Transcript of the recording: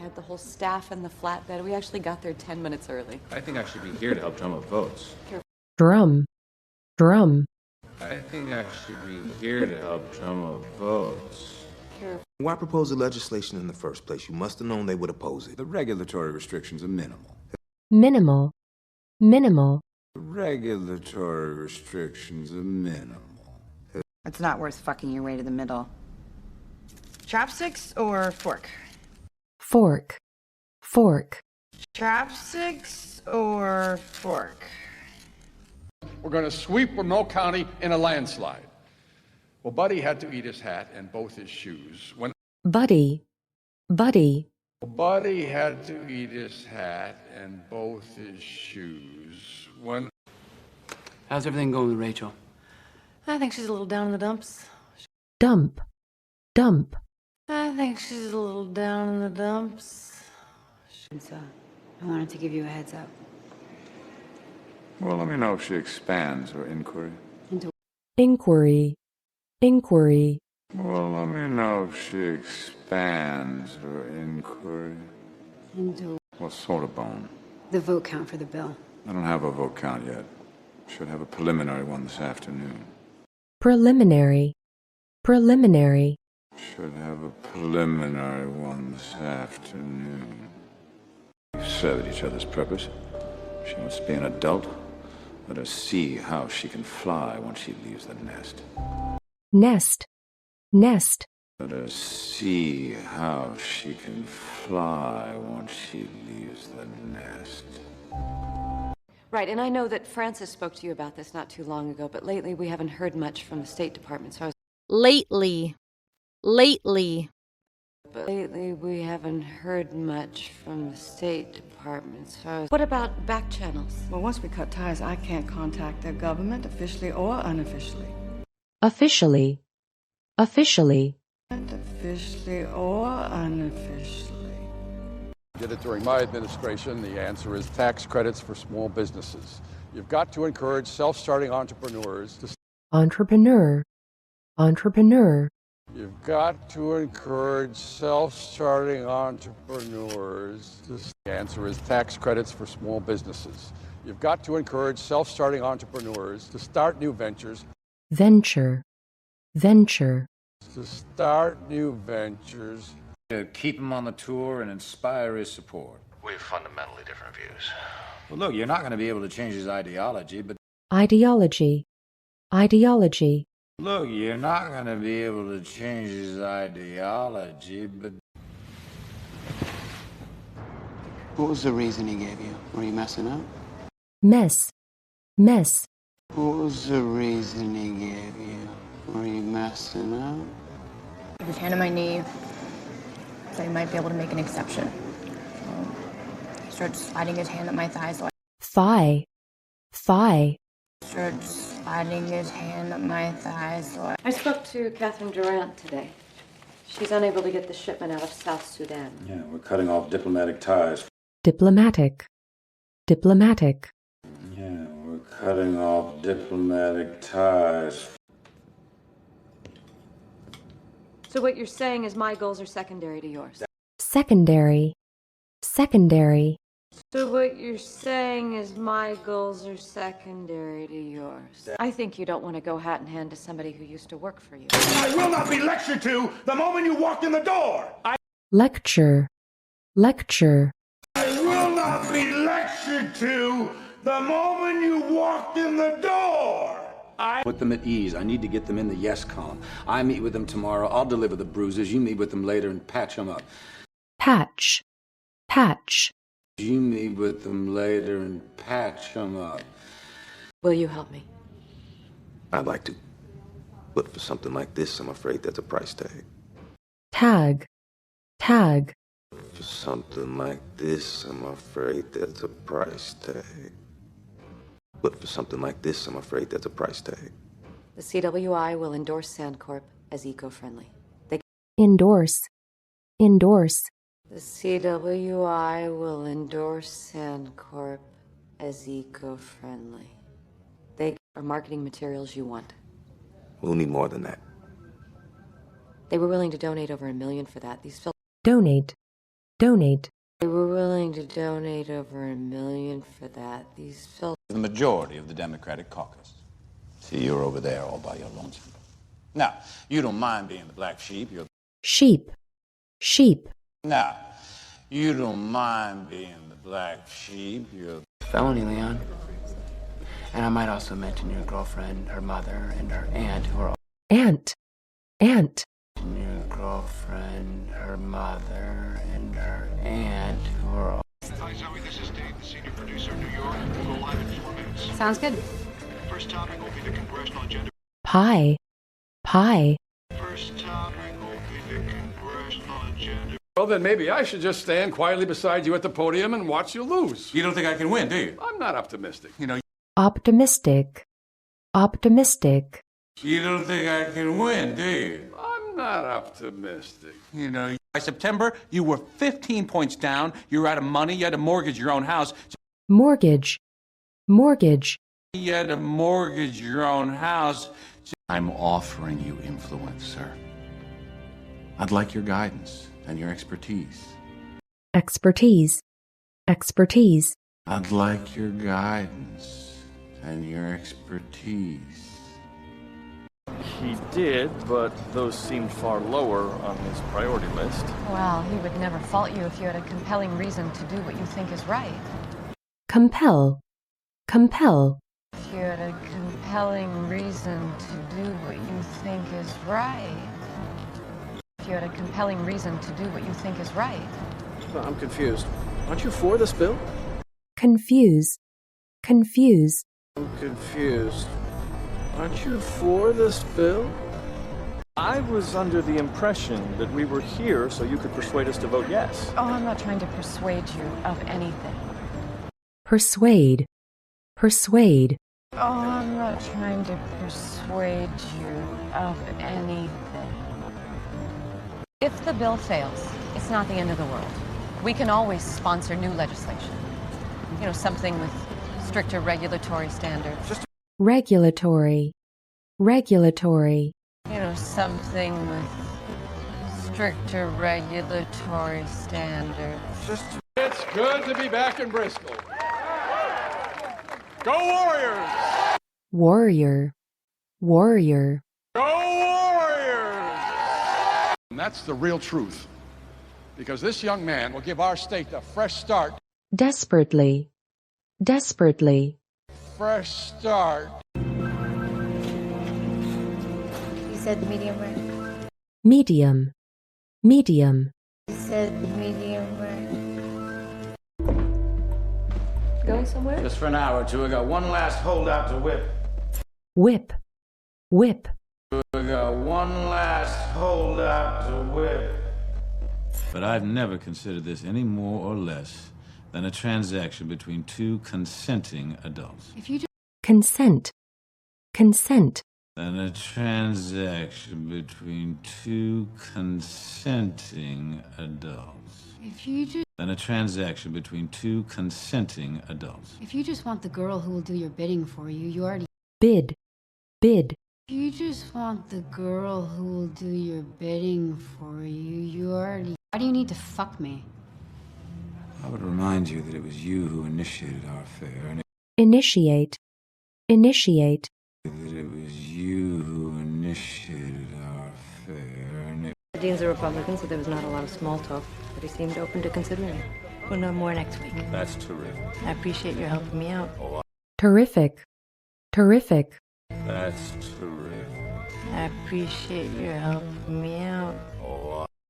had the whole staff and the flatbed. We actually got there 10 minutes early. I think I should be here to help drum up votes. Drum. Drum. I think I should be here to help drum up votes. Why propose the legislation in the first place? You must have known they would oppose it. The regulatory restrictions are minimal. Minimal. Minimal. The regulatory restrictions are minimal. It's not worth fucking your way to the middle. Chopsticks or fork? Fork. Fork. Chopsticks or fork? We're going to sweep Remote County in a landslide. Well, Buddy had to eat his hat and both his shoes. Buddy. Buddy. Buddy had to eat his hat and both his shoes. How's everything going with Rachel? I think she's a little down in the dumps. Dump. Dump. I think she's a little down in the dumps. So, I wanted to give you a heads up. Well, let me know if she expands her inquiry. Inquiry. Inquiry. Well, let me know if she expands her inquiry. Into What sort of bone? the vote count for the bill. I don't have a vote count yet. Should have a preliminary one this afternoon. Preliminary. Preliminary. Should have a preliminary one this afternoon. We've served each other's purpose. She wants to be an adult. Let her see how she can fly once she leaves the nest. Nest. Nest. Let her see how she can fly once she leaves the nest. Right, and I know that Francis spoke to you about this not too long ago, but lately we haven't heard much from the State Department, so I was... Lately. Lately. But lately we haven't heard much from the State Department, so I was... What about back channels? Well, once we cut ties, I can't contact their government, officially or unofficially. Officially. Officially. Officially or unofficially. Did it during my administration. The answer is tax credits for small businesses. You've got to encourage self-starting entrepreneurs to... Entrepreneur. Entrepreneur. You've got to encourage self-starting entrepreneurs to... The answer is tax credits for small businesses. You've got to encourage self-starting entrepreneurs to start new ventures. Venture. Venture. To start new ventures. To keep him on the tour and inspire his support. We have fundamentally different views. Well, look, you're not going to be able to change his ideology, but... Ideology. Ideology. Look, you're not going to be able to change his ideology, but... What was the reason he gave you? Were you messing up? Mess. Mess. What was the reason he gave you? Were you messing up? Put his hand on my knee, so he might be able to make an exception. He started sliding his hand up my thigh, so Thigh. Thigh. started sliding his hand up my thigh, so I spoke to Catherine Durant today. She's unable to get the shipment out of South Sudan. Yeah, we're cutting off diplomatic ties. Diplomatic. Diplomatic. Yeah, we're cutting off diplomatic ties. So what you're saying is my goals are secondary to yours. Secondary. Secondary. So what you're saying is my goals are secondary to yours. I think you don't want to go hat in hand to somebody who used to work for you. I will not be lectured to the moment you walk in the door. Lecture. Lecture. I will not be lectured to the moment you walked in the door. Put them at ease. I need to get them in the yes column. I meet with them tomorrow. I'll deliver the bruises. You meet with them later and patch them up. Patch. Patch. You meet with them later and patch them up. Will you help me? I'd like to. But for something like this, I'm afraid there's a price tag. Tag. Tag. For something like this, I'm afraid there's a price tag. But for something like this, I'm afraid there's a price tag. The CWI will endorse Sandcorp as eco-friendly. Endorse. Endorse. The CWI will endorse Sandcorp as eco-friendly. They are marketing materials you want. We'll need more than that. They were willing to donate over $1 million for that. These films... Donate. donate, They were willing to donate over $1 million for that. These filth. The majority of the Democratic caucus. See, you're over there all by your lonesome. Now, you don't mind being the black sheep. You're... sheep, sheep, Now, you don't mind being the black sheep. You're... Felony, Leon. And I might also mention your girlfriend, her mother, and her aunt, who are all... aunt, aunt, Your girlfriend, her mother, and her aunt, who are all... Hi, Zoe. This is Dave, the senior producer in New York. We'll go live in 4 minutes. Sounds good. First topic will be the congressional agenda. pie, pie, First topic will be the congressional agenda. Well, then maybe I should just stand quietly beside you at the podium and watch you lose. You don't think I can win, do you? I'm not optimistic. You know, optimistic, optimistic, you don't think I can win, do you? I'm not optimistic. You know, By September, you were 15 points down. You were out of money. You had to mortgage your own house. mortgage, mortgage, you had to mortgage your own house. I'm offering you influence, sir. I'd like your guidance and your expertise. expertise, expertise, I'd like your guidance and your expertise. He did, but those seemed far lower on his priority list. Well, he would never fault you if you had a compelling reason to do what you think is right. compel, compel, If you had a compelling reason to do what you think is right. If you had a compelling reason to do what you think is right. I'm confused. Aren't you for this bill? confuse, confuse, I'm confused. Aren't you for this bill? I was under the impression that we were here so you could persuade us to vote yes. Oh, I'm not trying to persuade you of anything. persuade, persuade, Oh, I'm not trying to persuade you of anything. If the bill fails, it's not the end of the world. We can always sponsor new legislation. You know, something with stricter regulatory standards. regulatory, regulatory, You know, something with stricter regulatory standards. It's good to be back in Bristol. Go Warriors! warrior, warrior, Go Warriors! And that's the real truth. Because this young man will give our state a fresh start. desperately, desperately, Fresh start. You said medium rare. medium, medium, You said medium rare. Going somewhere? Just for an hour or two, I got one last holdout to whip. whip, whip, We got one last holdout to whip. But I've never considered this any more or less than a transaction between two consenting adults. If you just consent, consent, Than a transaction between two consenting adults. if you just Than a transaction between two consenting adults. If you just want the girl who will do your bidding for you, you already... bid, bid, If you just want the girl who will do your bidding for you, you already... Why do you need to fuck me? I would remind you that it was you who initiated our affair, and initiate, initiate, that it was you who initiated our affair, and it... The Dean's a Republican, so there was not a lot of small talk, but he seemed open to considering. We'll know more next week. That's terrific. I appreciate your helping me out. terrific, terrific, That's terrific. I appreciate your helping me out. Oh,